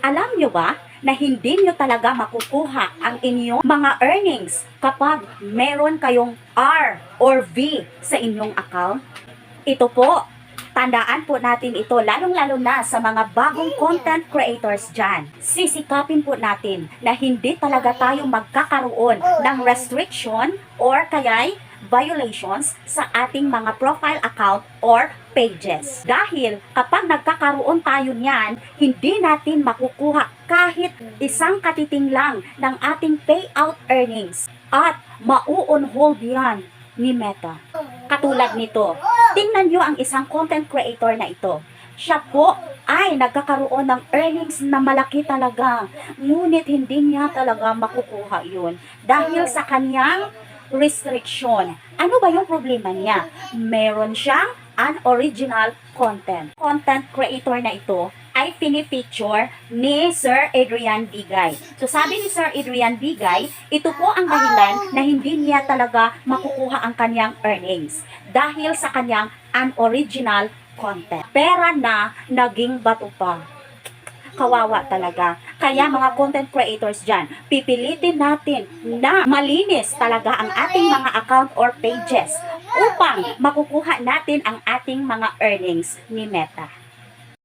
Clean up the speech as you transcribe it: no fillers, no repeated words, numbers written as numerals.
Alam nyo ba na hindi nyo talaga makukuha ang inyong mga earnings kapag meron kayong R or V sa inyong account? Ito po, tandaan po natin ito, lalong-lalo na sa mga bagong content creators dyan. Sisikapin po natin na hindi talaga tayo magkakaroon ng restriction or kaya'y violations sa ating mga profile account or pages. Dahil kapag nagkakaroon tayo niyan, hindi natin makukuha kahit isang katiting lang ng ating payout earnings at mau-on hold yan ni Meta. Katulad nito, tingnan nyo ang isang content creator na ito. Siya po ay nagkakaroon ng earnings na malaki talaga. Ngunit hindi niya talaga makukuha yun dahil sa kanyang restriction. Ano ba yung problema niya? Meron siyang unoriginal content. Content creator na ito ay pinipicture ni Sir Adrian Bigay. So sabi ni Sir Adrian Bigay, ito po ang dahilan na hindi niya talaga makukuha ang kanyang earnings dahil sa kanyang unoriginal content. Pera na naging bato pa. Kawawa talaga. Kaya mga content creators dyan, pipilitin natin na malinis talaga ang ating mga account or pages upang makukuha natin ang ating mga earnings ni Meta.